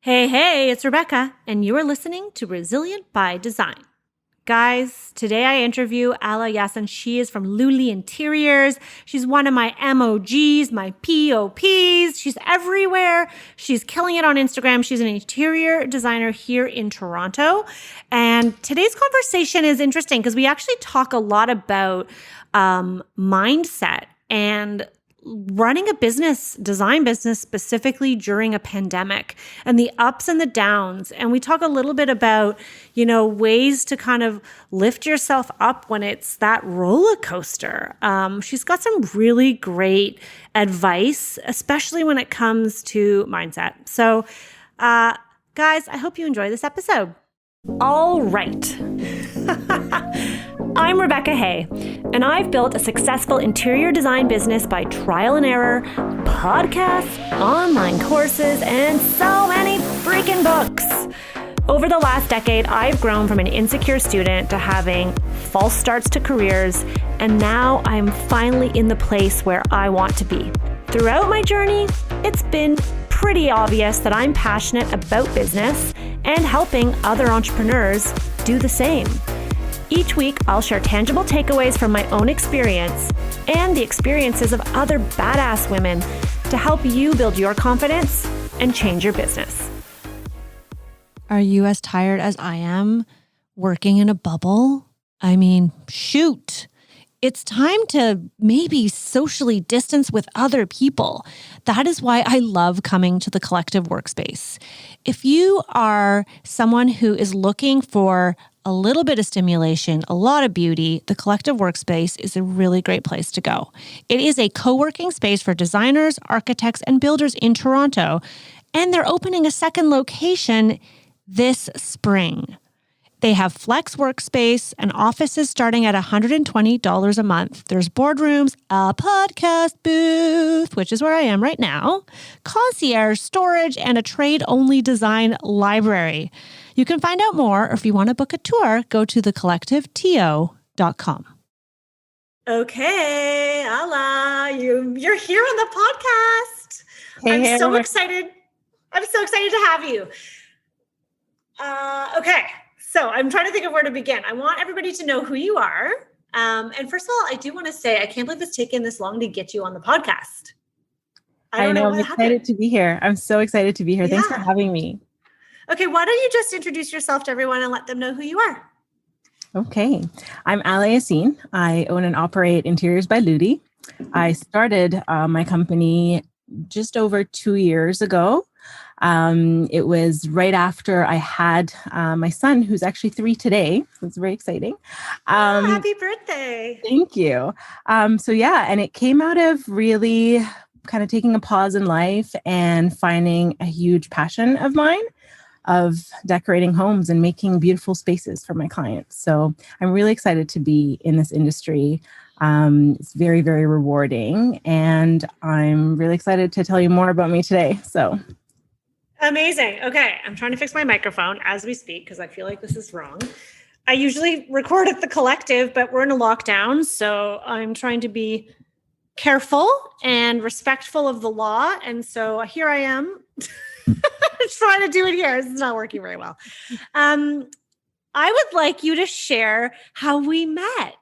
Hey, it's Rebecca, and you are listening to Resilient by Design. Guys, today I interview Alaa Yassin. She is from Luli Interiors. She's one of my MOGs, my POPs. She's everywhere. She's killing it on Instagram. She's an interior designer here in Toronto. And today's conversation is interesting because we actually talk a lot about mindset and running a design business specifically during a pandemic and the ups and the downs. And we talk a little bit about, ways to kind of lift yourself up when it's that roller coaster. She's got some really great advice, especially when it comes to mindset. So, guys, I hope you enjoy this episode. All right. I'm Rebecca Hay, and I've built a successful interior design business by trial and error, podcasts, online courses, and so many freaking books. Over the last decade, I've grown from an insecure student to having false starts to careers, and now I'm finally in the place where I want to be. Throughout my journey, it's been pretty obvious that I'm passionate about business and helping other entrepreneurs do the same. Each week, I'll share tangible takeaways from my own experience and the experiences of other badass women to help you build your confidence and change your business. Are you as tired as I am working in a bubble? I mean, shoot. It's time to maybe socially distance with other people. That is why I love coming to the Collective Workspace. If you are someone who is looking for a little bit of stimulation, a lot of beauty, the Collective Workspace is a really great place to go. It is a co-working space for designers, architects, and builders in Toronto, and they're opening a second location this spring. They have flex workspace and offices starting at $120 a month. There's boardrooms, a podcast booth, which is where I am right now, concierge storage, and a trade-only design library. You can find out more, or if you want to book a tour, go to thecollectiveto.com. Okay, Alaa, you're here on the podcast. I'm so excited. I'm so excited to have you. Okay. So I'm trying to think of where to begin. I want everybody to know who you are. And first of all, I do want to say, I can't believe it's taken this long to get you on the podcast. I know. I'm excited to be here. I'm so excited to be here. Yeah. Thanks for having me. Okay. Why don't you just introduce yourself to everyone and let them know who you are? Okay. I'm Alaa Yassin. I own and operate Interiors by Luli. I started my company just over 2 years ago. It was right after I had my son, who's actually 3 today. So it's very exciting. Happy birthday. Thank you. And it came out of really kind of taking a pause in life and finding a huge passion of mine of decorating homes and making beautiful spaces for my clients. So I'm really excited to be in this industry. It's very, very rewarding. And I'm really excited to tell you more about me today. So amazing. Okay. I'm trying to fix my microphone as we speak because I feel like this is wrong. I usually record at the Collective, but we're in a lockdown. So I'm trying to be careful and respectful of the law. And so here I am trying to do it here. It's not working very well. I would like you to share how we met.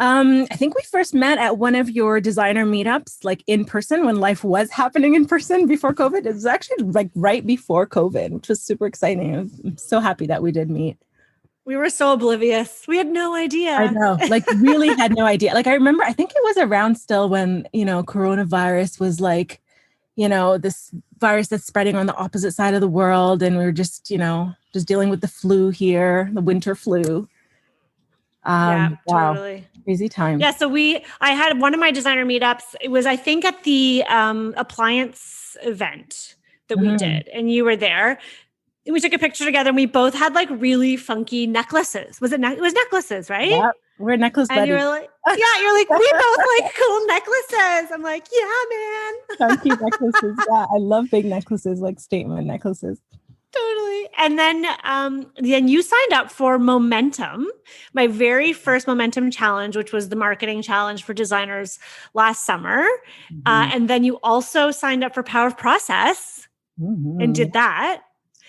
I think we first met at one of your designer meetups, like in person when life was happening in person before COVID. It was actually like right before COVID, which was super exciting. I'm so happy that we did meet. We were so oblivious. We had no idea. I know, like really had no idea. Like I remember, I think it was around still when, coronavirus was like, this virus that's spreading on the opposite side of the world. And we were just dealing with the flu here, the winter flu. Totally. Wow. Crazy time. Yeah. So I had one of my designer meetups. It was, I think, at the appliance event that we did, and you were there. And we took a picture together, and we both had like really funky necklaces. It was necklaces, right? Yeah, we're necklace buddies. And you were like, you're like, we both like cool necklaces. I'm like, yeah, man. Funky necklaces. Yeah, I love big necklaces, like statement necklaces. Totally. And then you signed up for Momentum, my very first Momentum challenge, which was the marketing challenge for designers last summer. And then you also signed up for Power of Process. and did that.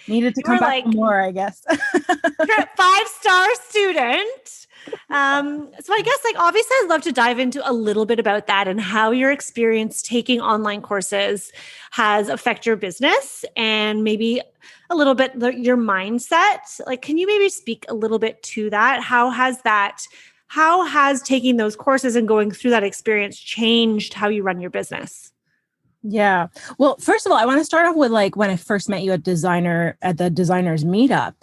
Needed to You come were back like for more, I guess. you're a 5-star student. So I guess like obviously I'd love to dive into a little bit about that and how your experience taking online courses has affected your business and maybe a little bit your mindset. Like, can you maybe speak a little bit to that? How has taking those courses and going through that experience changed how you run your business? Yeah. Well, first of all, I want to start off with like when I first met you at the designers meetup.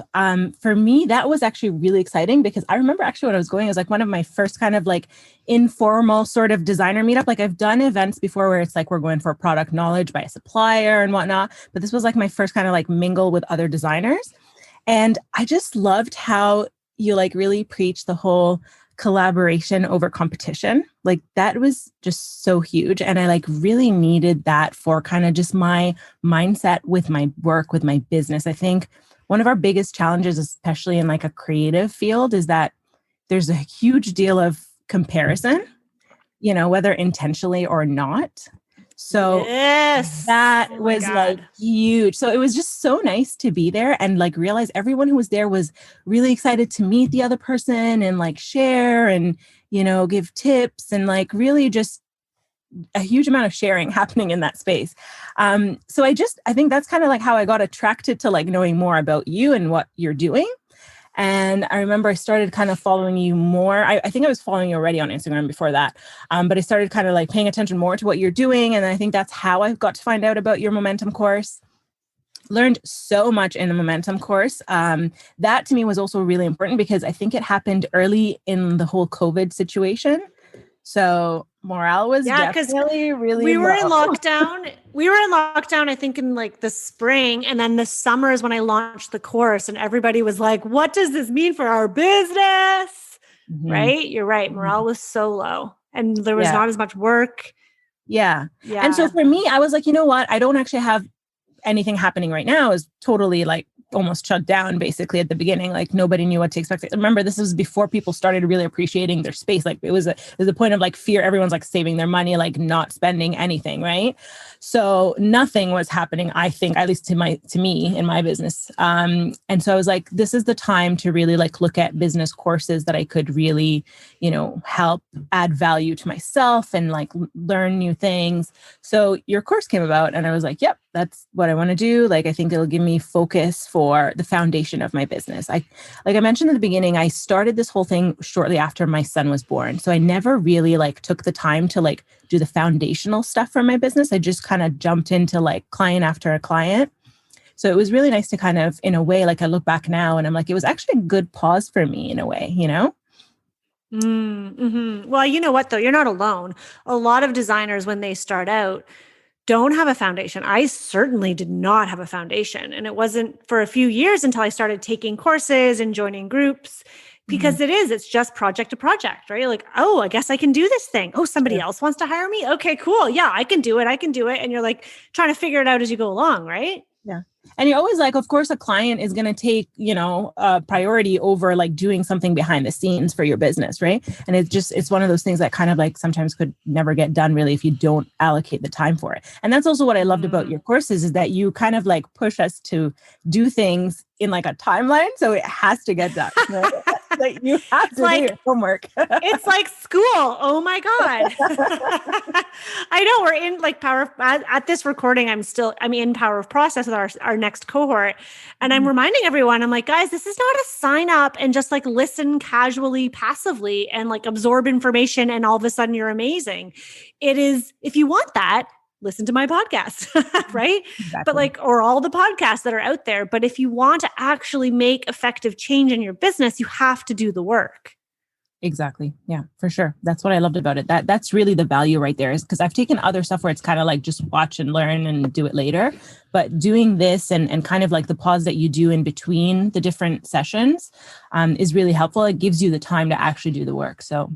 For me, that was actually really exciting because I remember actually when I was going, it was like one of my first kind of like informal sort of designer meetup. Like I've done events before where it's like we're going for product knowledge by a supplier and whatnot, but this was like my first kind of like mingle with other designers. And I just loved how you like really preach the whole collaboration over competition. Like that was just so huge. And I like really needed that for kind of just my mindset with my work, with my business. I think one of our biggest challenges, especially in like a creative field, is that there's a huge deal of comparison, whether intentionally or not. So Yes. that Oh my was like God. huge. So it was just so nice to be there and like realize everyone who was there was really excited to meet the other person and like share and, give tips and like really just a huge amount of sharing happening in that space. So I think that's kind of like how I got attracted to like knowing more about you and what you're doing. And I remember I started kind of following you more. I think I was following you already on Instagram before that. But I started kind of like paying attention more to what you're doing. And I think that's how I got to find out about your momentum course. Learned so much in the momentum course. That to me was also really important because I think it happened early in the whole COVID situation. So morale was definitely really we were in low. lockdown. We were in lockdown, I think in like the spring. And then the summer is when I launched the course and everybody was like, what does this mean for our business? Mhm. Right? You're right. Morale was so low and there was Yeah. not as much work. Yeah. Yeah. And so for me, I was like, you know what? I don't actually have anything happening right now. Is totally like almost shut down basically at the beginning. Like nobody knew what to expect. Remember, this was before people started really appreciating their space. Like it was a point of like fear. Everyone's like saving their money, like not spending anything. Right. So nothing was happening, I think, at least to me in my business. And so I was like, this is the time to really like look at business courses that I could really, help add value to myself and like learn new things. So your course came about and I was like, yep, that's what I want to do. Like, I think it'll give me focus for the foundation of my business. Like I mentioned at the beginning, I started this whole thing shortly after my son was born. So I never really like took the time to like do the foundational stuff for my business. I just kind of jumped into like client after a client. So it was really nice to kind of, in a way, like I look back now and I'm like, it was actually a good pause for me in a way, Mm-hmm. Well, you know what though? You're not alone. A lot of designers, when they start out, don't have a foundation. I certainly did not have a foundation. And it wasn't for a few years until I started taking courses and joining groups because it's just project to project, right? Like, oh, I guess I can do this thing. Oh, somebody else wants to hire me. Okay, cool. Yeah, I can do it. And you're like trying to figure it out as you go along, right? Yeah. And you're always like, of course, a client is going to take, priority over like doing something behind the scenes for your business. Right. And it's one of those things that kind of like sometimes could never get done really if you don't allocate the time for it. And that's also what I loved about your courses is that you kind of like push us to do things in like a timeline. So it has to get done. Right? Like you have to do your homework. It's like school. Oh my God. I know we're in like at this recording. I'm in Power of Process with our next cohort. And I'm reminding everyone, I'm like, guys, this is not a sign up and just like listen casually, passively and like absorb information. And all of a sudden you're amazing. It is, if you want that, listen to my podcast, right? Exactly. But like, or all the podcasts that are out there. But if you want to actually make effective change in your business, you have to do the work. Exactly. Yeah, for sure. That's what I loved about it. That's really the value right there is because I've taken other stuff where it's kind of like just watch and learn and do it later. But doing this and kind of like the pause that you do in between the different sessions is really helpful. It gives you the time to actually do the work. So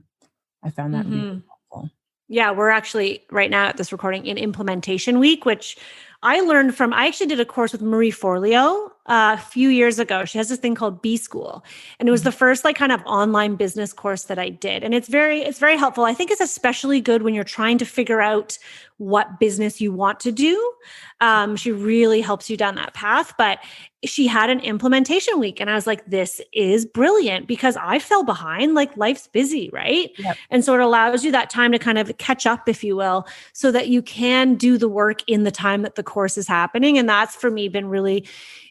I found that really helpful. Yeah, we're actually right now at this recording in implementation week, which I actually did a course with Marie Forleo a few years ago. She has this thing called B School. And it was the first like kind of online business course that I did. And it's very helpful. I think it's especially good when you're trying to figure out what business you want to do. She really helps you down that path. But she had an implementation week. And I was like, this is brilliant because I fell behind. Like life's busy, right? Yep. And so it allows you that time to kind of catch up, if you will, so that you can do the work in the time that the course is happening. And that's for me been really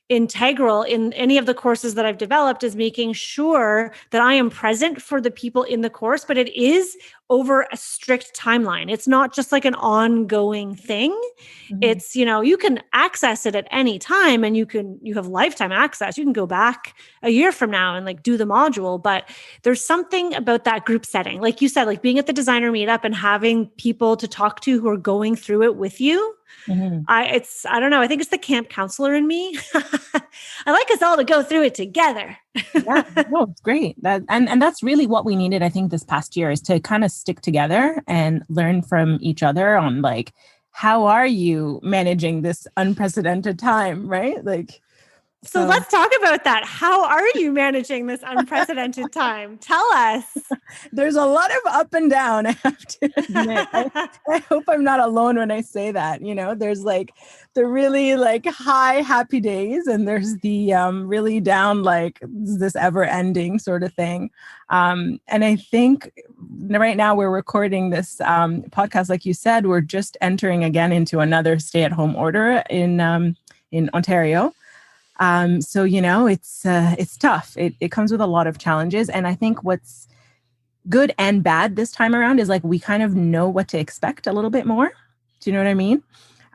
integral in any of the courses that I've developed, is making sure that I am present for the people in the course, but it is over a strict timeline. It's not just like an ongoing thing. It's, you can access it at any time and you have lifetime access. You can go back a year from now and like do the module, but there's something about that group setting. Like you said, like being at the designer meetup and having people to talk to who are going through it with you. I don't know. I think it's the camp counselor in me. I like us all to go through it together. Yeah, no, it's great. And that's really what we needed, I think, this past year, is to kind of stick together and learn from each other on like, how are you managing this unprecedented time, right? Like, so let's talk about that. How are you managing this unprecedented time? Tell us. There's a lot of up and down, I have to admit. I hope I'm not alone when I say that. There's like the really like high happy days, and there's the really down, like this ever ending sort of thing. And I think right now we're recording this podcast, like you said, we're just entering again into another stay-at-home order in Ontario. So, it's tough. It comes with a lot of challenges. And I think what's good and bad this time around is like, we kind of know what to expect a little bit more. Do you know what I mean?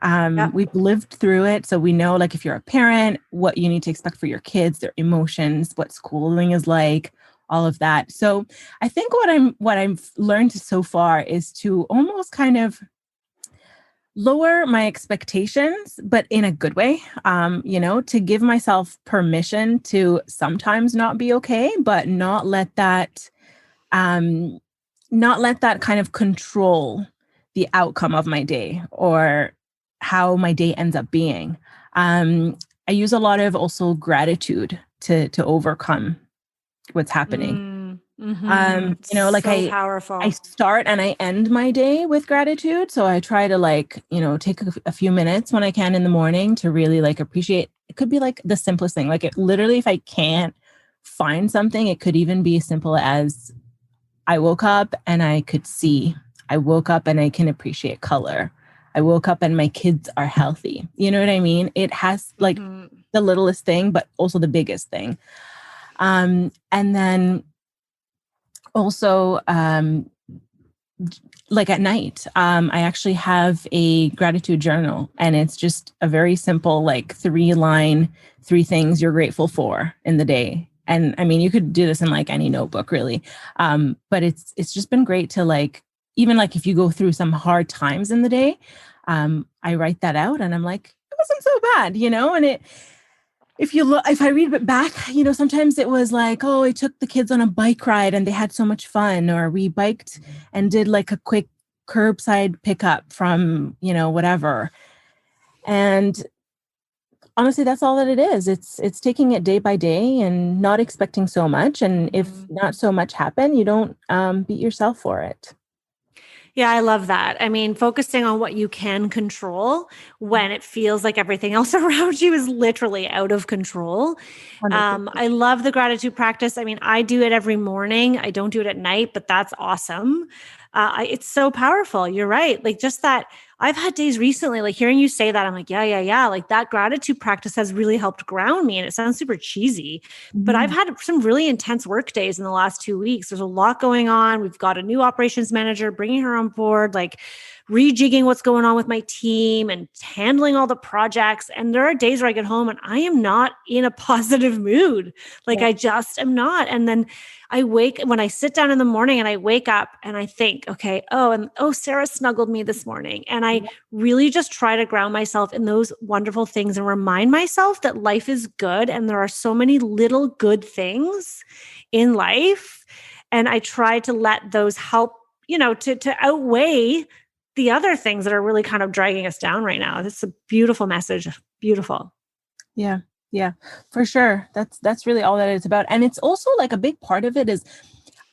Yep. We've lived through it. So we know, like, if you're a parent, what you need to expect for your kids, their emotions, what schooling is like, all of that. So I think what I've learned so far is to almost kind of lower my expectations, but in a good way, to give myself permission to sometimes not be okay, but not let that kind of control the outcome of my day or how my day ends up being. I use a lot of also gratitude to overcome what's happening. Like so powerful. I start and I end my day with gratitude. So I try to like, take a few minutes when I can in the morning to really like appreciate. It could be like the simplest thing. Like it literally, if I can't find something, it could even be as simple as I woke up and I could see. I woke up and I can appreciate color. I woke up and my kids are healthy. You know what I mean? It has like the littlest thing, but also the biggest thing. And then also, like at night, I actually have a gratitude journal, and it's just a very simple, like 3-line, 3 things you're grateful for in the day. And I mean, you could do this in like any notebook really. But it's just been great to like, even like if you go through some hard times in the day, I write that out and I'm like, it wasn't so bad, and if I read it back, sometimes it was like, oh, I took the kids on a bike ride and they had so much fun, or we biked and did like a quick curbside pickup from, whatever. And honestly, that's all that it is. It's taking it day by day and not expecting so much. And if not so much happen, you don't beat yourself for it. Yeah, I love that. I mean, focusing on what you can control when it feels like everything else around you is literally out of control. I love the gratitude practice. I mean, I do it every morning. I don't do it at night, but that's awesome. It's so powerful. You're right. Like just that I've had days recently, like hearing you say that, I'm like, yeah. Like that gratitude practice has really helped ground me. And it sounds super cheesy, but I've had some really intense work days in the last 2 weeks. There's a lot going on. We've got a new operations manager, bringing her on board, like rejigging what's going on with my team and handling all the projects. And there are days where I get home and I am not in a positive mood. Like I just am not. And then when I sit down in the morning and I wake up and I think, okay, Sarah snuggled me this morning. And I really just try to ground myself in those wonderful things and remind myself that life is good. And there are so many little good things in life. And I try to let those help, to outweigh the other things that are really kind of dragging us down right now. It's a beautiful message. Beautiful. Yeah. Yeah, for sure. That's really all that it's about. And it's also like a big part of it is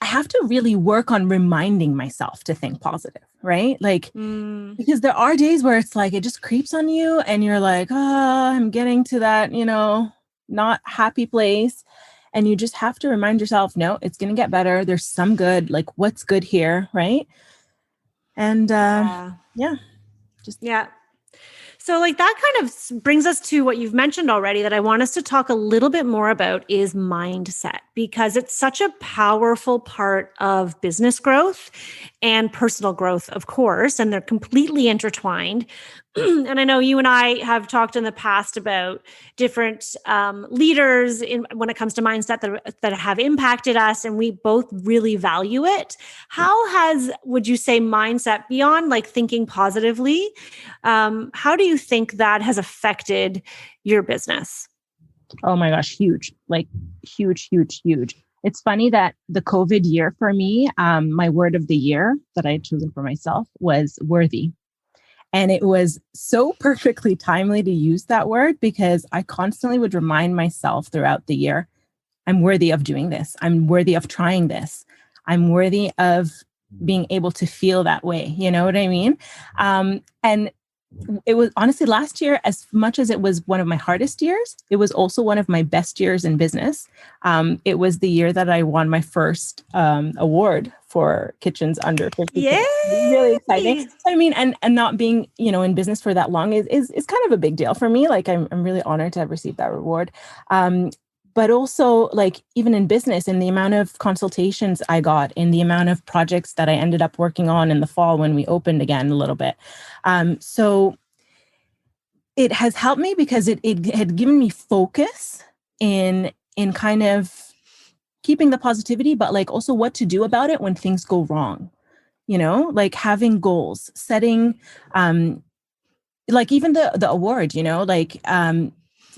I have to really work on reminding myself to think positive, right? Like, because there are days where it's like, it just creeps on you and you're like, I'm getting to that, not happy place. And you just have to remind yourself, no, it's going to get better. There's some good, like what's good here. Right. And yeah. So like that kind of brings us to what you've mentioned already that I want us to talk a little bit more about is mindset, because it's such a powerful part of business growth and personal growth, of course, and they're completely intertwined. And I know you and I have talked in the past about different leaders when it comes to mindset that have impacted us, and we both really value it. Would you say mindset beyond like thinking positively? How do you think that has affected your business? Oh my gosh, huge, like huge, huge, huge. It's funny that the COVID year for me, my word of the year that I had chosen for myself was worthy. And it was so perfectly timely to use that word because I constantly would remind myself throughout the year, I'm worthy of doing this. I'm worthy of trying this. I'm worthy of being able to feel that way. You know what I mean? And it was honestly last year, as much as it was one of my hardest years, it was also one of my best years in business. It was the year that I won my first award for kitchens under 50. Yay! Really exciting. I mean, and not being, in business for that long is kind of a big deal for me. Like I'm really honored to have received that reward. But also like even in business, in the amount of consultations I got, in the amount of projects that I ended up working on in the fall when we opened again a little bit. So it has helped me because it had given me focus in kind of keeping the positivity, but like also what to do about it when things go wrong, like having goals, setting, like even the award,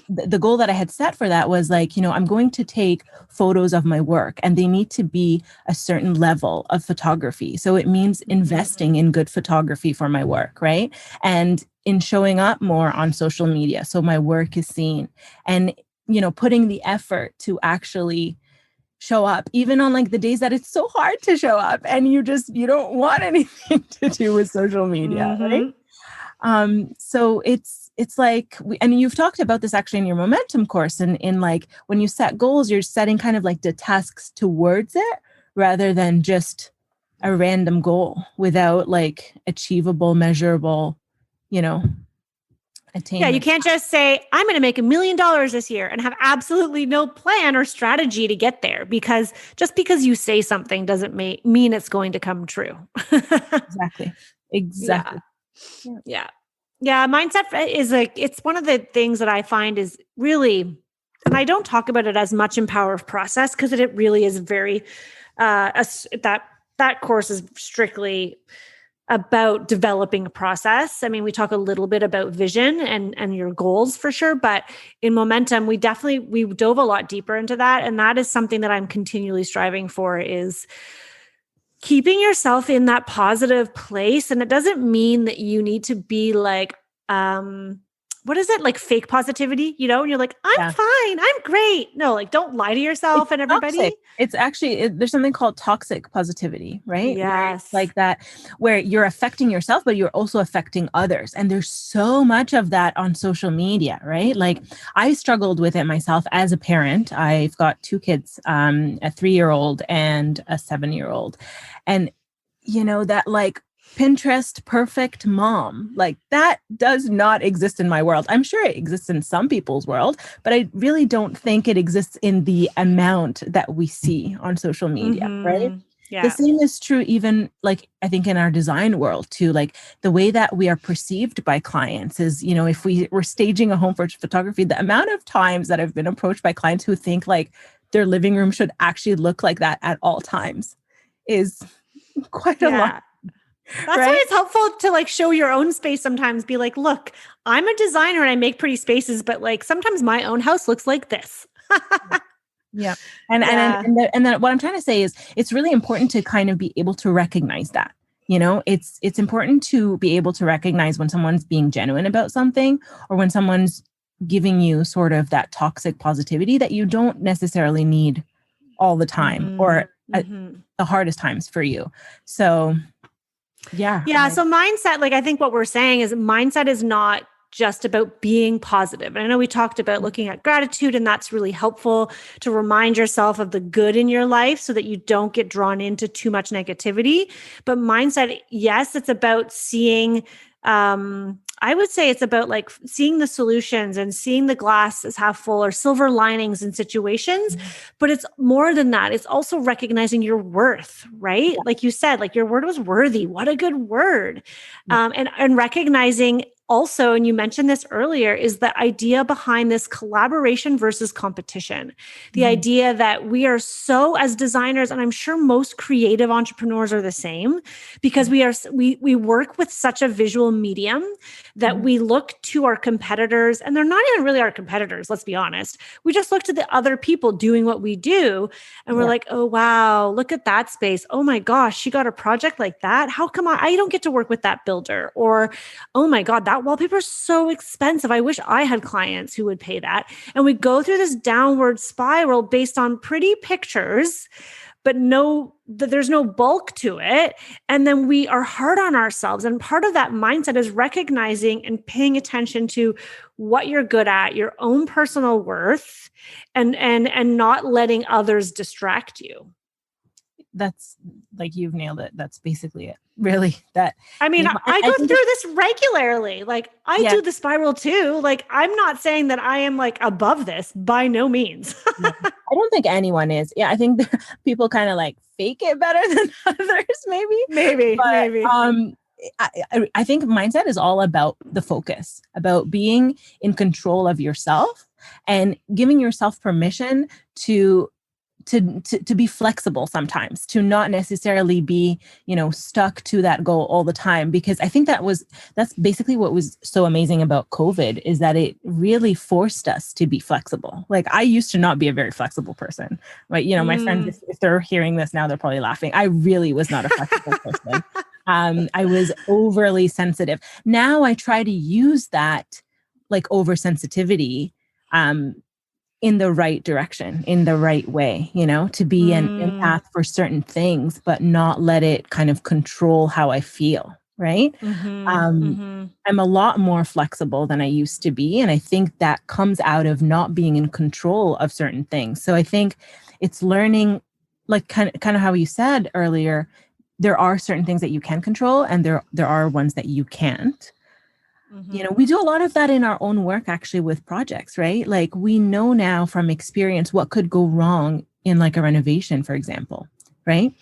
the goal that I had set for that was like, I'm going to take photos of my work and they need to be a certain level of photography. So it means investing in good photography for my work, right? And in showing up more on social media so my work is seen and, putting the effort to actually show up, even on like the days that it's so hard to show up and you don't want anything to do with social media, right? So it's like, and you've talked about this actually in your momentum course and in like, when you set goals, you're setting kind of like the tasks towards it rather than just a random goal without like achievable, measurable, attainment. Yeah, you can't just say, I'm going to make $1 million this year and have absolutely no plan or strategy to get there, because just because you say something doesn't mean it's going to come true. Exactly. Yeah. Mindset is it's one of the things that I find is really, and I don't talk about it as much in Power of Process because it really is very, that course is strictly about developing a process. I mean, we talk a little bit about vision and your goals for sure, but in momentum, we dove a lot deeper into that. And that is something that I'm continually striving for, is keeping yourself in that positive place. And it doesn't mean that you need to be like, what is it? Like fake positivity, and you're like, I'm fine. I'm great. No, like don't lie to yourself and everybody. Toxic. It's actually, there's something called toxic positivity, right? Yes. Like that, where you're affecting yourself, but you're also affecting others. And there's so much of that on social media, right? Like I struggled with it myself as a parent. I've got 2 kids, a 3-year-old and a 7-year-old. And that like Pinterest perfect mom, like that does not exist in my world. I'm sure it exists in some people's world, but I really don't think it exists in the amount that we see on social media, right? Yeah. The same is true even like I think in our design world too, like the way that we are perceived by clients is, if we're staging a home for photography, the amount of times that I've been approached by clients who think like their living room should actually look like that at all times is quite a lot. That's why it's helpful to like show your own space sometimes. Be like, look, I'm a designer and I make pretty spaces, but like sometimes my own house looks like this. Yeah. And then what I'm trying to say is it's really important to kind of be able to recognize that, It's important to be able to recognize when someone's being genuine about something, or when someone's giving you sort of that toxic positivity that you don't necessarily need all the time, or at the hardest times for you. So yeah. So mindset, like I think what we're saying is mindset is not just about being positive. And I know we talked about looking at gratitude, and that's really helpful to remind yourself of the good in your life so that you don't get drawn into too much negativity. But mindset, yes, it's about seeing, I would say it's about like seeing the solutions and seeing the glass as half full or silver linings in situations. But it's more than that. It's also recognizing your worth, right? Yeah. Like you said, like your word was worthy. What a good word. Yeah. And recognizing also, and you mentioned this earlier, is the idea behind this collaboration versus competition. The idea that we are so, as designers, and I'm sure most creative entrepreneurs are the same, because we work with such a visual medium that we look to our competitors, and they're not even really our competitors, let's be honest. We just look to the other people doing what we do, and we're like, oh, wow, look at that space. Oh my gosh, she got a project like that. How come I don't get to work with that builder? Or, oh my God, that wallpaper is so expensive. I wish I had clients who would pay that. And we go through this downward spiral based on pretty pictures, but there's no bulk to it. And then we are hard on ourselves. And part of that mindset is recognizing and paying attention to what you're good at, your own personal worth, and not letting others distract you. That's like, you've nailed it. That's basically it. Really. That, I mean, I go through this regularly. Like I do the spiral too. Like I'm not saying that I am like above this, by no means. I don't think anyone is. Yeah. I think people kind of like fake it better than others, maybe. I think mindset is all about the focus, about being in control of yourself and giving yourself permission to be flexible sometimes, to not necessarily be, stuck to that goal all the time. Because I think that's basically what was so amazing about COVID, is that it really forced us to be flexible. Like I used to not be a very flexible person, right? My friends, if they're hearing this now, they're probably laughing. I really was not a flexible person. I was overly sensitive. Now I try to use that like oversensitivity, in the right direction, in the right way, to be an empath for certain things, but not let it kind of control how I feel. Right. I'm a lot more flexible than I used to be. And I think that comes out of not being in control of certain things. So I think it's learning, like kind of how you said earlier, there are certain things that you can control, and there are ones that you can't. We do a lot of that in our own work, actually, with projects, right? Like we know now from experience what could go wrong in like a renovation, for example, right?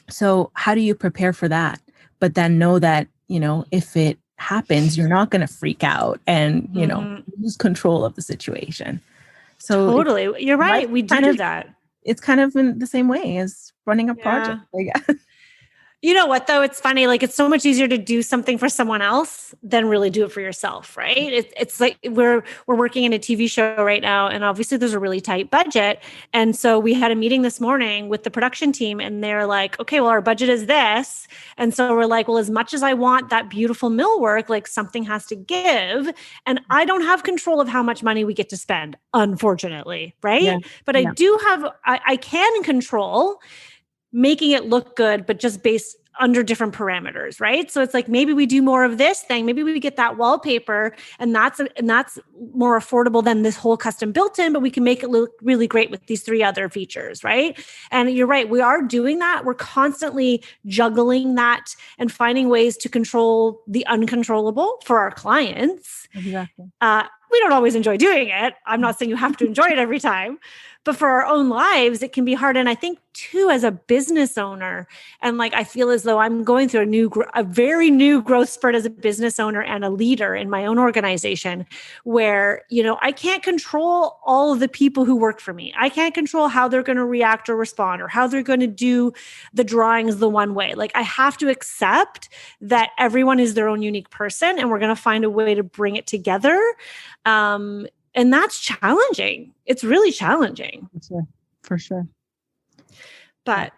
So how do you prepare for that? But then know that, if it happens, you're not going to freak out and, lose control of the situation. So totally. You're right. We do that. It's kind of in the same way as running a project, I guess. You know what, though? It's funny. Like, it's so much easier to do something for someone else than really do it for yourself, right? It's like we're working in a TV show right now, and obviously there's a really tight budget. And so we had a meeting this morning with the production team, and they're like, okay, well, our budget is this. And so we're like, well, as much as I want that beautiful millwork, like something has to give. And I don't have control of how much money we get to spend, unfortunately, right? Yeah. But I do have, I can control making it look good, but just based under different parameters, right? So it's like, maybe we do more of this thing. Maybe we get that wallpaper, and that's more affordable than this whole custom built-in, but we can make it look really great with these 3 other features, right? And you're right, we are doing that. We're constantly juggling that and finding ways to control the uncontrollable for our clients. Exactly. We don't always enjoy doing it. I'm not saying you have to enjoy it every time, but for our own lives, it can be hard. And I think too, as a business owner, and like, I feel as though I'm going through a very new growth spurt as a business owner and a leader in my own organization, where, I can't control all of the people who work for me. I can't control how they're going to react or respond, or how they're going to do the drawings the one way. Like, I have to accept that everyone is their own unique person, and we're going to find a way to bring it together. And that's challenging. It's really challenging. For sure. But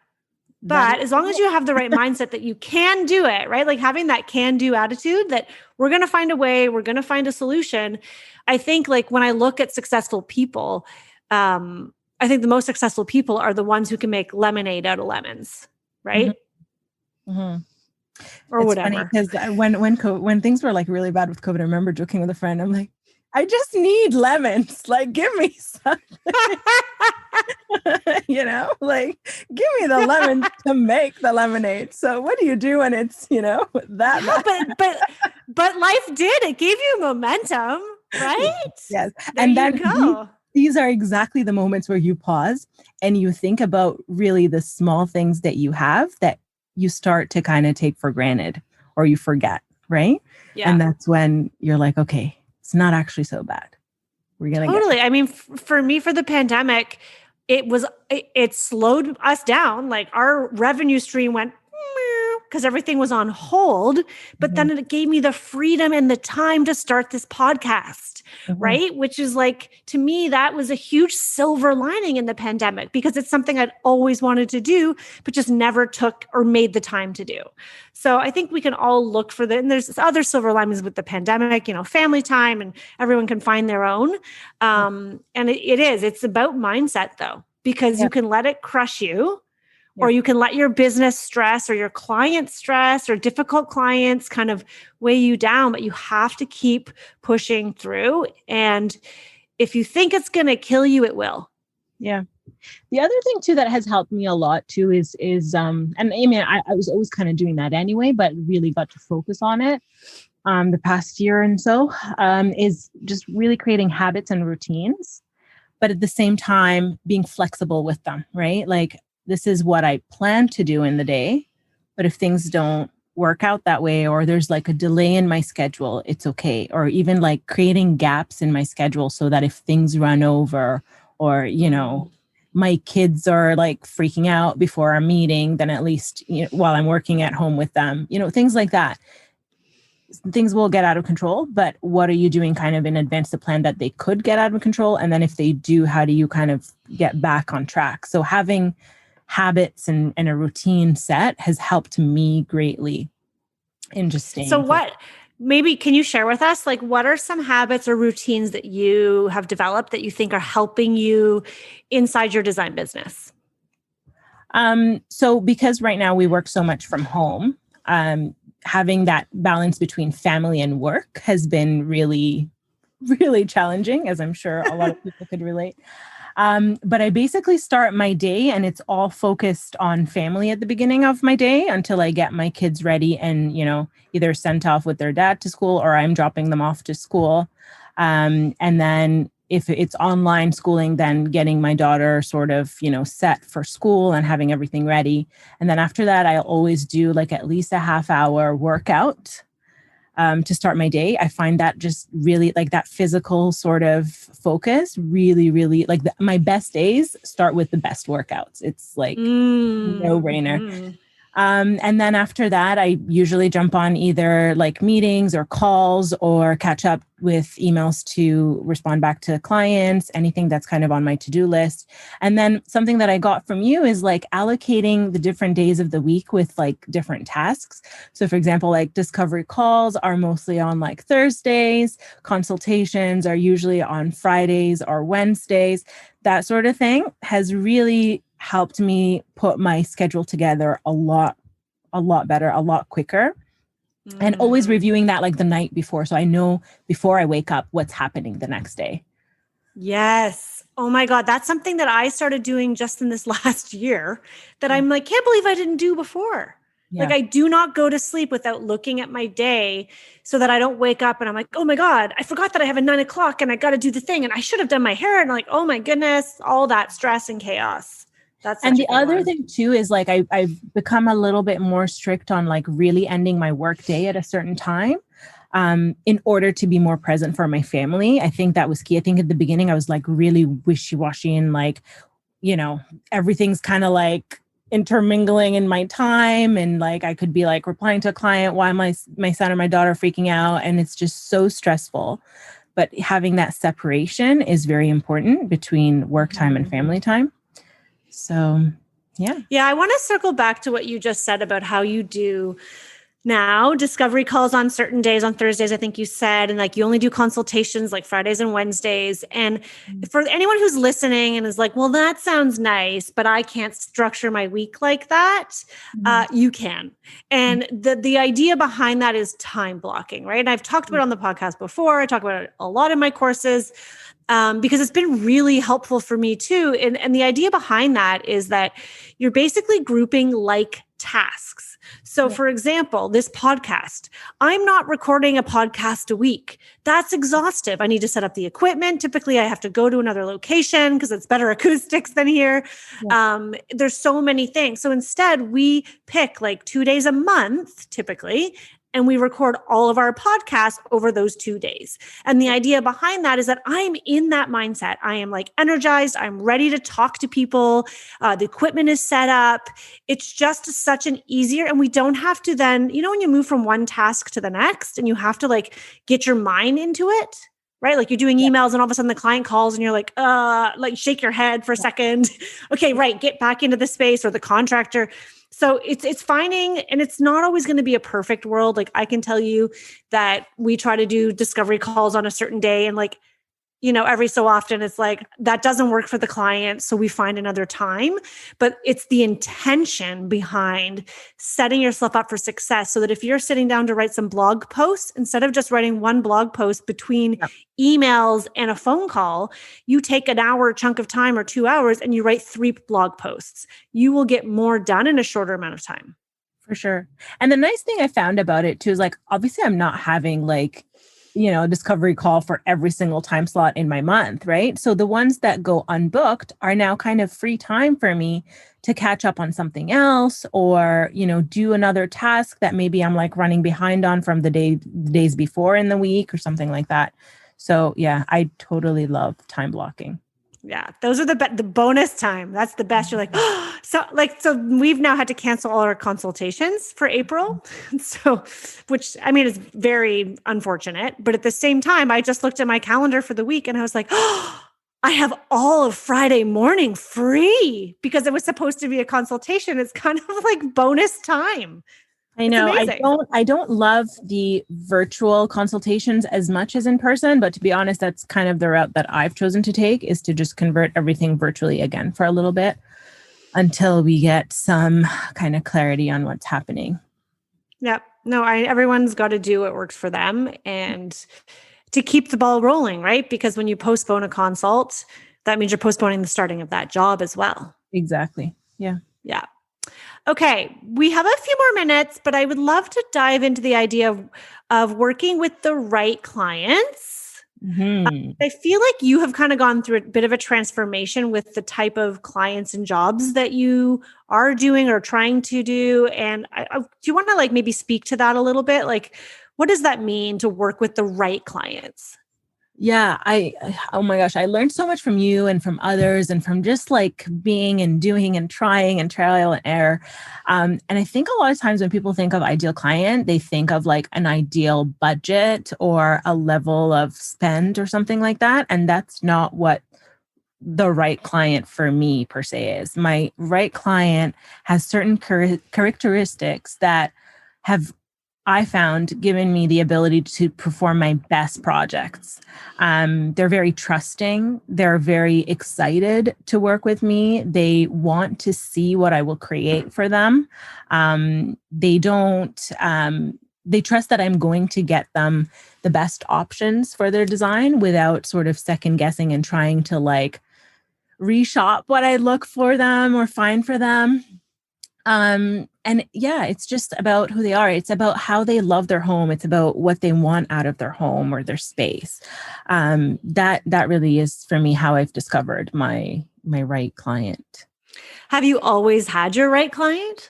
But as long as you have the right mindset that you can do it, right? Like having that can do attitude that we're going to find a way, we're going to find a solution. I think like when I look at successful people, I think the most successful people are the ones who can make lemonade out of lemons, right? Mm-hmm. Or it's whatever. Funny because when things were like really bad with COVID, I remember joking with a friend. I'm like, I just need lemons. Like, give me something. Like give me the lemons to make the lemonade. So what do you do when it's, that bad? But life did. It gave you momentum, right? Yes. There and you then go. These are exactly the moments where you pause and you think about really the small things that you have that you start to kind of take for granted or you forget, right? Yeah. And that's when you're like, okay, it's not actually so bad. We're gonna totally. I mean, for me, for the pandemic, it slowed us down. Like our revenue stream went because everything was on hold, but then it gave me the freedom and the time to start this podcast, right? Which is like, to me, that was a huge silver lining in the pandemic because it's something I'd always wanted to do, but just never took or made the time to do. So I think we can all look for and there's other silver linings with the pandemic, family time, and everyone can find their own. And it's about mindset though, because you can let it crush you. Or you can let your business stress or your client stress or difficult clients kind of weigh you down, but you have to keep pushing through. And if you think it's going to kill you, it will. Yeah. The other thing too that has helped me a lot too is and I mean, I was always kind of doing that anyway, but really got to focus on it the past year and so is just really creating habits and routines, but at the same time being flexible with them, right? Like, this is what I plan to do in the day, but if things don't work out that way, or there's like a delay in my schedule, it's okay. Or even like creating gaps in my schedule so that if things run over or, my kids are like freaking out before our meeting, then at least while I'm working at home with them, things like that. Things will get out of control, but what are you doing kind of in advance to plan that they could get out of control? And then if they do, how do you kind of get back on track? So having habits and a routine set has helped me greatly in just staying. So maybe can you share with us, like, what are some habits or routines that you have developed that you think are helping you inside your design business? So because right now we work so much from home, having that balance between family and work has been really, really challenging, as I'm sure a lot of people could relate. But I basically start my day and it's all focused on family at the beginning of my day until I get my kids ready and, either sent off with their dad to school or I'm dropping them off to school. And then if it's online schooling, then getting my daughter sort of, set for school and having everything ready. And then after that, I'll always do like at least a half-hour workout to start my day. I find that just really like that physical sort of focus really, really like my best days start with the best workouts. It's like no brainer. And then after that, I usually jump on either like meetings or calls or catch up with emails to respond back to clients, anything that's kind of on my to-do list. And then something that I got from you is like allocating the different days of the week with like different tasks. So for example, like discovery calls are mostly on like Thursdays, consultations are usually on Fridays or Wednesdays. That sort of thing has really helped me put my schedule together a lot better, a lot quicker. And always reviewing that like the night before. So I know before I wake up what's happening the next day. Yes. Oh my God. That's something that I started doing just in this last year that I'm like, can't believe I didn't do before. Yeah. Like I do not go to sleep without looking at my day so that I don't wake up and I'm like, oh my God, I forgot that I have a 9 o'clock and I got to do the thing and I should have done my hair. And like, oh my goodness, all that stress and chaos. And the other thing too is like I've become a little bit more strict on like really ending my work day at a certain time in order to be more present for my family. I think that was key. I think at the beginning I was like really wishy-washy and like, everything's kind of like intermingling in my time. And like I could be like replying to a client while my son or my daughter are freaking out. And it's just so stressful. But having that separation is very important between work time and family time. So Yeah. Yeah, I want to circle back to what you just said about how you do now discovery calls on certain days, on Thursdays, I think you said, and like you only do consultations like Fridays and Wednesdays. And for anyone who's listening and is like, well, that sounds nice, but I can't structure my week like that, you can. And the idea behind that is time blocking, right? And I've talked about it on the podcast before. I talk about it a lot in my courses. Because it's been really helpful for me too. And the idea behind that is that you're basically grouping like tasks. So, for example, this podcast, I'm not recording a podcast a week. That's exhaustive. I need to set up the equipment. Typically, I have to go to another location because it's better acoustics than here. There's so many things. So instead, we pick like 2 days a month, typically, and we record all of our podcasts over those 2 days. And the idea behind that is that I'm in that mindset. I am like energized. I'm ready to talk to people. The equipment is set up. It's just such an easier, and we don't have to then, when you move from one task to the next and you have to like get your mind into it, right? Like you're doing emails and all of a sudden the client calls and you're like shake your head for a second. Okay, right. Get back into the space, or the contractor. So it's finding, and it's not always going to be a perfect world. Like I can tell you that we try to do discovery calls on a certain day, and like, every so often it's like that doesn't work for the client. So we find another time, but it's the intention behind setting yourself up for success so that if you're sitting down to write some blog posts, instead of just writing one blog post between emails and a phone call, you take an hour chunk of time or 2 hours and you write 3 blog posts. You will get more done in a shorter amount of time. For sure. And the nice thing I found about it too is like, obviously I'm not having like, a discovery call for every single time slot in my month, right? So the ones that go unbooked are now kind of free time for me to catch up on something else, or, do another task that maybe I'm like running behind on from the days before in the week or something like that. So yeah, I totally love time blocking. Yeah, those are the bonus time. That's the best. You're like, so we've now had to cancel all our consultations for April. So, which I mean is very unfortunate, but at the same time, I just looked at my calendar for the week and I was like, I have all of Friday morning free because it was supposed to be a consultation. It's kind of like bonus time. I know. I don't love the virtual consultations as much as in person, but to be honest, that's kind of the route that I've chosen to take, is to just convert everything virtually again for a little bit until we get some kind of clarity on what's happening. Yep. No, everyone's got to do what works for them and to keep the ball rolling, right? Because when you postpone a consult, that means you're postponing the starting of that job as well. Exactly. Yeah. Yeah. Okay, we have a few more minutes, but I would love to dive into the idea of working with the right clients. I feel like you have kind of gone through a bit of a transformation with the type of clients and jobs that you are doing or trying to do. And do you want to like maybe speak to that a little bit? Like, what does that mean to work with the right clients? Yeah, oh my gosh, I learned so much from you and from others and from just like being and doing and trying and trial and error. And I think a lot of times when people think of ideal client, they think of like an ideal budget or a level of spend or something like that. And that's not what the right client for me per se is. My right client has certain characteristics that have, I found, given me the ability to perform my best projects. They're very trusting. They're very excited to work with me. They want to see what I will create for them. They trust that I'm going to get them the best options for their design without sort of second guessing and trying to like reshop what I look for them or find for them. And yeah, it's just about who they are. It's about how they love their home. It's about what they want out of their home or their space. That really is for me how I've discovered my right client. Have you always had your right client?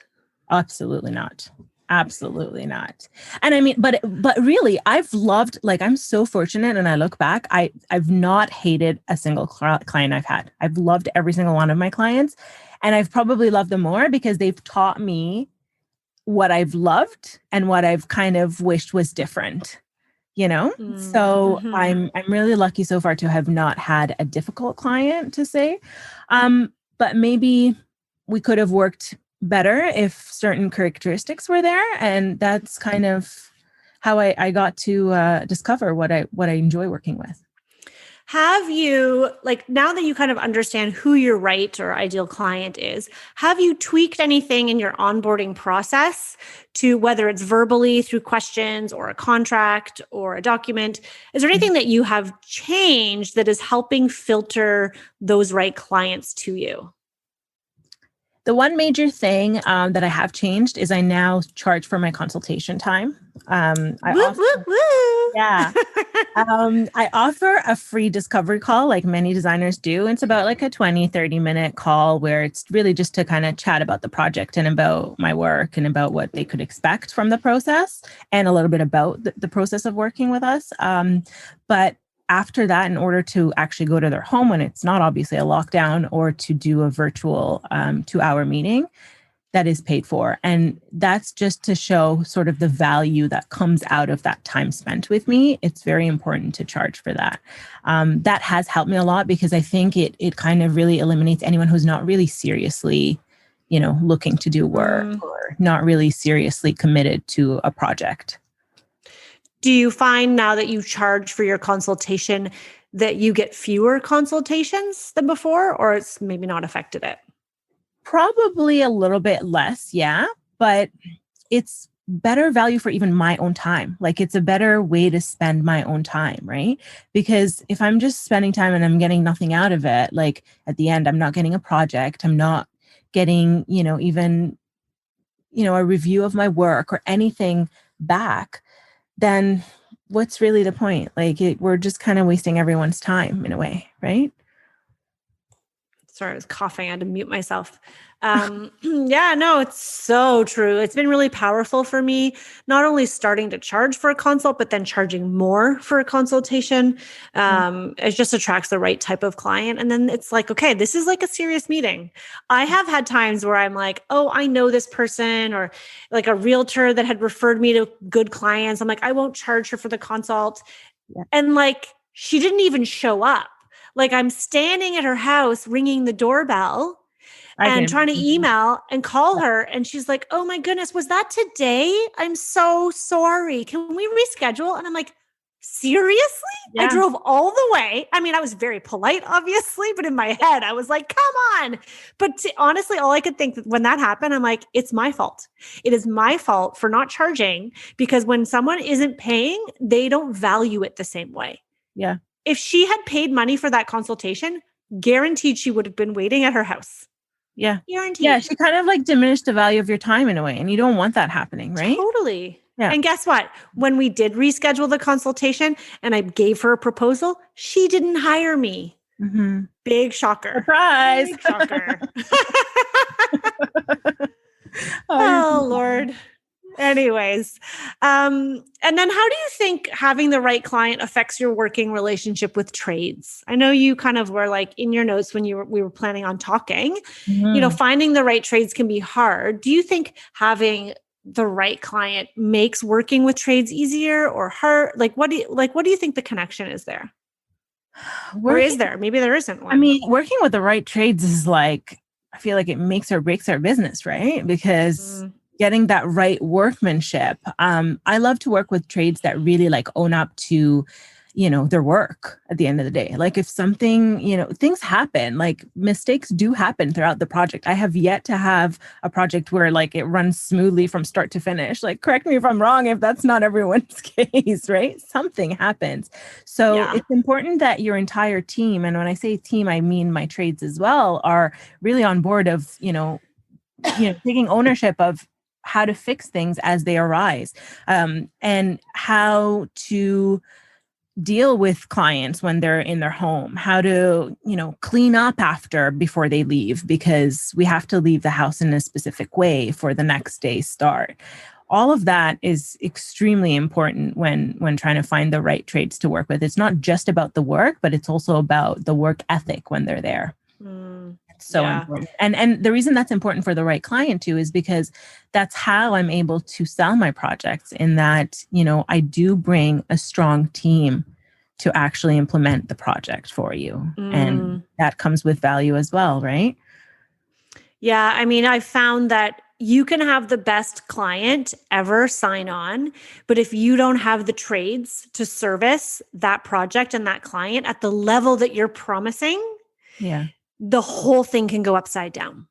Absolutely not. Absolutely not. And I mean, but really, I've loved, like, I'm so fortunate. And I look back, I've not hated a single client I've had. I've loved every single one of my clients. And I've probably loved them more because they've taught me what I've loved and what I've kind of wished was different, So I'm really lucky so far to have not had a difficult client to say. But maybe we could have worked better if certain characteristics were there. And that's kind of how I got to discover what I enjoy working with. Have you, like, now that you kind of understand who your right or ideal client is, have you tweaked anything in your onboarding process to whether it's verbally through questions or a contract or a document? Is there anything that you have changed that is helping filter those right clients to you? The one major thing that I have changed is I now charge for my consultation time. Yeah. I offer a free discovery call like many designers do. It's about like a 20-30 minute call where it's really just to kind of chat about the project and about my work and about what they could expect from the process and a little bit about the process of working with us. But after that, in order to actually go to their home when it's not obviously a lockdown or to do a virtual 2-hour meeting, that is paid for. And that's just to show sort of the value that comes out of that time spent with me. It's very important to charge for that. That has helped me a lot because I think it kind of really eliminates anyone who's not really seriously, looking to do work or not really seriously committed to a project. Do you find now that you charge for your consultation that you get fewer consultations than before, or it's maybe not affected it? Probably a little bit less, yeah, but it's better value for even my own time. Like it's a better way to spend my own time, right? Because if I'm just spending time and I'm getting nothing out of it, like at the end, I'm not getting a project, I'm not getting, even, a review of my work or anything back, then what's really the point? Like we're just kind of wasting everyone's time in a way, right? Sorry, I was coughing. I had to mute myself. Yeah, no, it's so true. It's been really powerful for me, not only starting to charge for a consult, but then charging more for a consultation. It just attracts the right type of client. And then it's like, okay, this is like a serious meeting. I have had times where I'm like, oh, I know this person, or like a realtor that had referred me to good clients. I'm like, I won't charge her for the consult. Yeah. And like, she didn't even show up. Like I'm standing at her house ringing the doorbell and trying to email and call her. And she's like, oh my goodness, was that today? I'm so sorry. Can we reschedule? And I'm like, seriously? Yeah. I drove all the way. I mean, I was very polite, obviously, but in my head, I was like, come on. But honestly, all I could think when that happened, I'm like, it's my fault. It is my fault for not charging, because when someone isn't paying, they don't value it the same way. Yeah. If she had paid money for that consultation, guaranteed she would have been waiting at her house. Yeah. Guaranteed. Yeah. She kind of like diminished the value of your time in a way. And you don't want that happening, right? Totally. Yeah. And guess what? When we did reschedule the consultation and I gave her a proposal, she didn't hire me. Mm-hmm. Big shocker. Surprise. Big shocker. Oh, Lord. Anyways. And then how do you think having the right client affects your working relationship with trades? I know you kind of were like in your notes when we were planning on talking, finding the right trades can be hard. Do you think having the right client makes working with trades easier or hard? Like, what do you think the connection is there? Or is there? Maybe there isn't one. I mean, working with the right trades is like, I feel like it makes or breaks our business, right? Because getting that right workmanship. I love to work with trades that really like own up to, their work at the end of the day. Like if something, things happen, like mistakes do happen throughout the project. I have yet to have a project where like it runs smoothly from start to finish. Like, correct me if I'm wrong, if that's not everyone's case, right? Something happens. So It's important that your entire team, and when I say team, I mean my trades as well, are really on board of, taking ownership of how to fix things as they arise, and how to deal with clients when they're in their home, how to, clean up after before they leave, because we have to leave the house in a specific way for the next day's start. All of that is extremely important when trying to find the right trades to work with. It's not just about the work, but it's also about the work ethic when they're there. So important. And the reason that's important for the right client too is because that's how I'm able to sell my projects, in that, I do bring a strong team to actually implement the project for you. And that comes with value as well, right? Yeah. I mean, I found that you can have the best client ever sign on, but if you don't have the trades to service that project and that client at the level that you're promising, Yeah. the whole thing can go upside down.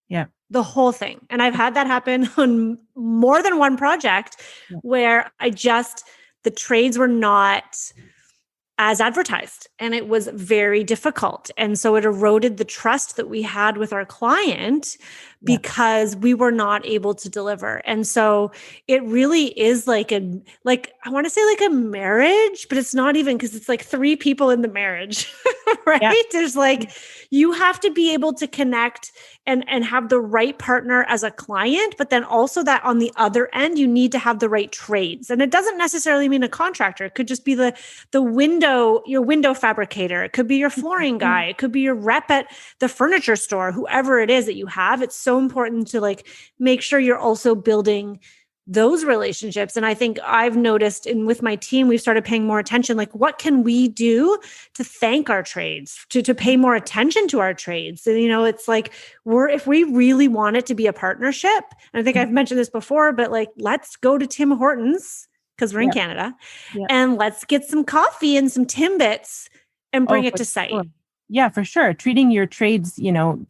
Yeah. The whole thing. And I've had that happen on more than one project Yeah. where the trades were not as advertised and it was very difficult. And so it eroded the trust that we had with our client because we were not able to deliver. And so it really is like I want to say like a marriage, but it's not even, because it's like three people in the marriage, right? Yeah. There's like, you have to be able to connect and have the right partner as a client, but then also that on the other end, you need to have the right trades. And it doesn't necessarily mean a contractor. It could just be your window fabricator. It could be your flooring guy. It could be your rep at the furniture store, whoever it is that you have. It's so important to like make sure you're also building those relationships. And I think I've noticed with my team, we've started paying more attention. Like, what can we do to thank our trades, to pay more attention to our trades? And, it's like, if we really want it to be a partnership, and I think I've mentioned this before, but like, let's go to Tim Hortons because we're in Canada and let's get some coffee and some Timbits and bring it to site. Sure. Yeah, for sure. Treating your trades,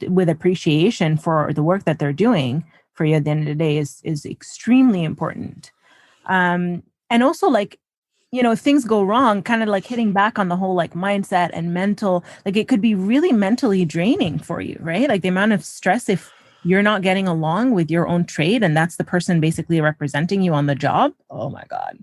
with appreciation for the work that they're doing for you at the end of the day is extremely important. And also like, if things go wrong, kind of like hitting back on the whole like mindset and mental, like it could be really mentally draining for you, right? Like the amount of stress if you're not getting along with your own trade and that's the person basically representing you on the job. Oh my God.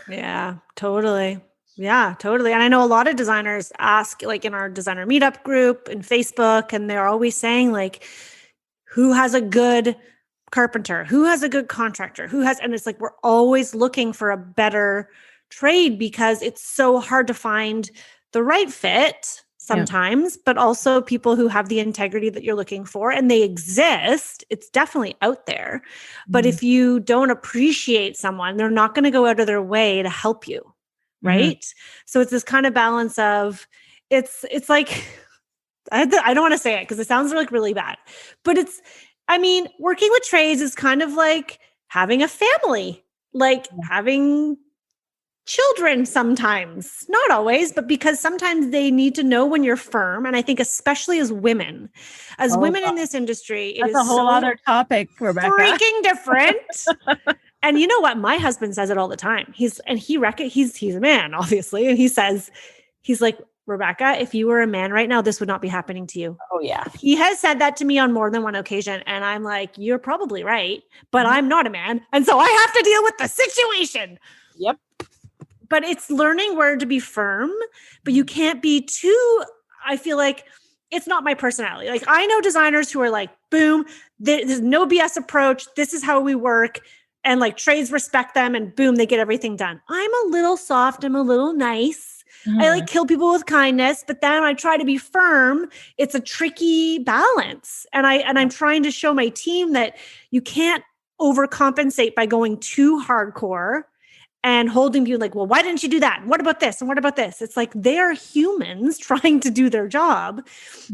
Yeah, totally. Yeah, totally. And I know a lot of designers ask, like in our designer meetup group and Facebook, and they're always saying like, who has a good carpenter? Who has a good contractor? And it's like, we're always looking for a better trade because it's so hard to find the right fit sometimes, but also people who have the integrity that you're looking for, and they exist. It's definitely out there. But if you don't appreciate someone, they're not going to go out of their way to help you. Right. So it's this kind of balance of it's like, I don't want to say it because it sounds like really bad, but working with trades is kind of like having a family, like having children sometimes, not always, but because sometimes they need to know when you're firm. And I think especially as women in this industry, it is a whole other topic, Rebecca. Freaking different. And you know what? My husband says it all the time. He's a man, obviously. And he's like, Rebecca, if you were a man right now, this would not be happening to you. Oh yeah. He has said that to me on more than one occasion. And I'm like, you're probably right, but I'm not a man. And so I have to deal with the situation. Yep. But it's learning where to be firm, but you can't be too, I feel like it's not my personality. Like I know designers who are like, boom, there's no BS approach. This is how we work. And like trades respect them and boom, they get everything done. I'm a little soft. I'm a little nice. I like kill people with kindness, but then I try to be firm. It's a tricky balance. And I'm trying to show my team that you can't overcompensate by going too hardcore and holding you like, well, why didn't you do that? What about this? And what about this? It's like they're humans trying to do their job.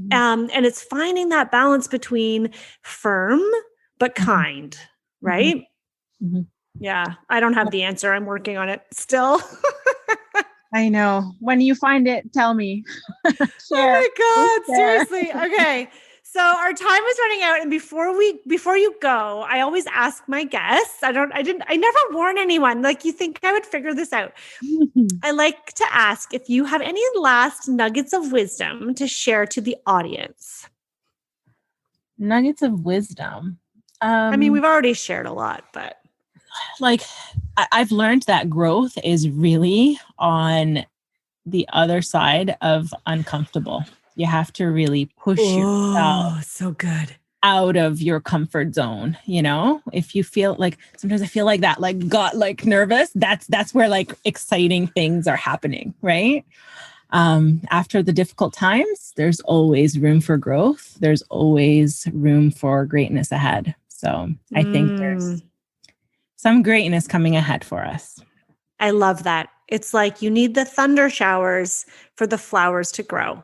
And it's finding that balance between firm but kind, right? Yeah, I don't have the answer. I'm working on it still. I know. When you find it, tell me. Oh my God, seriously. Okay. So our time is running out. And before you go, I always ask my guests, I never warn anyone. Like you think I would figure this out. I like to ask if you have any last nuggets of wisdom to share to the audience. Nuggets of wisdom. We've already shared a lot, but like I've learned that growth is really on the other side of uncomfortable. You have to really push yourself so good out of your comfort zone. If you feel like, sometimes I feel like that, like got like nervous, that's where like exciting things are happening. Right. After the difficult times, there's always room for growth. There's always room for greatness ahead. So I think there's some greatness coming ahead for us. I love that. It's like you need the thunder showers for the flowers to grow.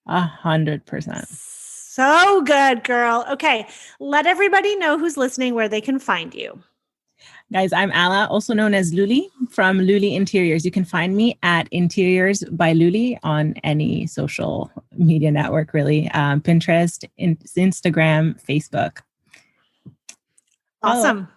100%. So good, girl. Okay. Let everybody know who's listening where they can find you. Guys, I'm Alaa, also known as Luli from Luli Interiors. You can find me at Interiors by Luli on any social media network, really. Pinterest, Instagram, Facebook. Awesome.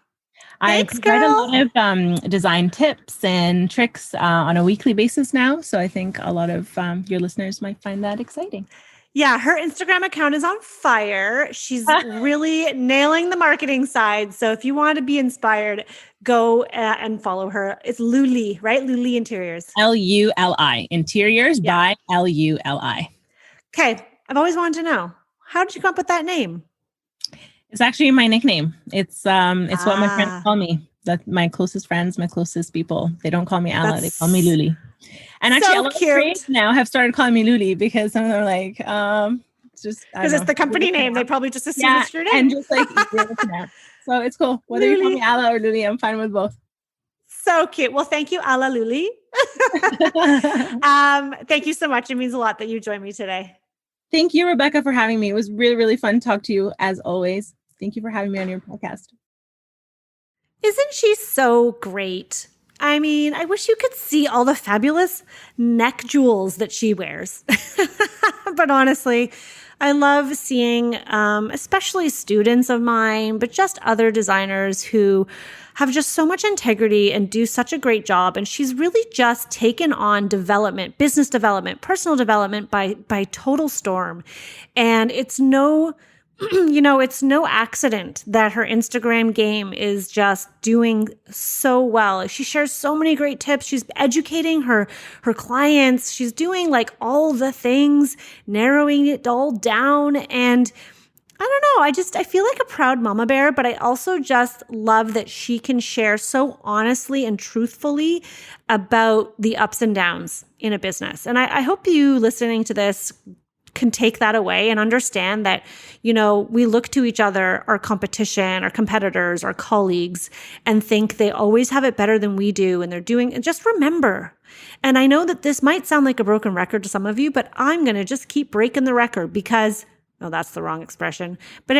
I Thanks, provide a girl. lot of design tips and tricks on a weekly basis now. So I think a lot of your listeners might find that exciting. Yeah, her Instagram account is on fire. She's really nailing the marketing side. So if you want to be inspired, go and follow her. It's Luli, right? Luli Interiors. Luli, Interiors by Luli. Okay. I've always wanted to know, how did you come up with that name? It's actually my nickname. It's what my friends call me. That my closest friends, my closest people. They don't call me Alaa, they call me Luli. And actually, so a lot of cute. creatives now have started calling me Luli because some of them are like, it's just because it's the company name. They probably just assume it's your name. And just like easier to pronounce. So it's cool. Whether you call me Alaa or Luli, I'm fine with both. So cute. Well, thank you, Alaa Luli. Thank you so much. It means a lot that you joined me today. Thank you, Rebecca, for having me. It was really, really fun to talk to you as always. Thank you for having me on your podcast. Isn't she so great? I mean, I wish you could see all the fabulous neck jewels that she wears. But honestly, I love seeing, especially students of mine, but just other designers who have just so much integrity and do such a great job. And she's really just taken on development, business development, personal development by total storm. And it's no it's no accident that her Instagram game is just doing so well. She shares so many great tips. She's educating her clients. She's doing like all the things, narrowing it all down. And I don't know, I feel like a proud mama bear, but I also just love that she can share so honestly and truthfully about the ups and downs in a business. And I hope you listening to this can take that away and understand that, we look to each other, our competition, our competitors, our colleagues, and think they always have it better than we do. And they're doing, and just remember, and I know that this might sound like a broken record to some of you, but I'm going to just keep breaking the record because, that's the wrong expression. But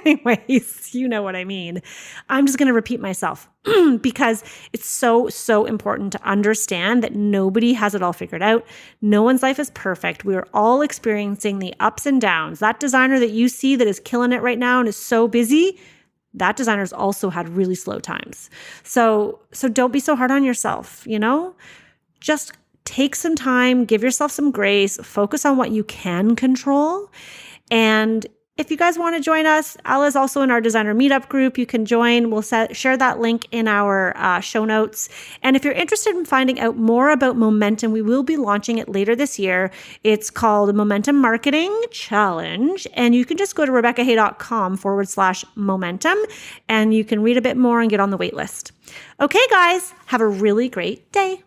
anyways, you know what I mean. I'm just going to repeat myself because it's so, so important to understand that nobody has it all figured out. No one's life is perfect. We are all experiencing the ups and downs. That designer that you see that is killing it right now and is so busy, that designer's also had really slow times. So don't be so hard on yourself, Just take some time, give yourself some grace, focus on what you can control. And if you guys want to join us, Alaa is also in our designer meetup group. You can join. We'll share that link in our show notes. And if you're interested in finding out more about Momentum, we will be launching it later this year. It's called Momentum Marketing Challenge. And you can just go to rebeccahay.com/momentum and you can read a bit more and get on the wait list. Okay, guys, have a really great day.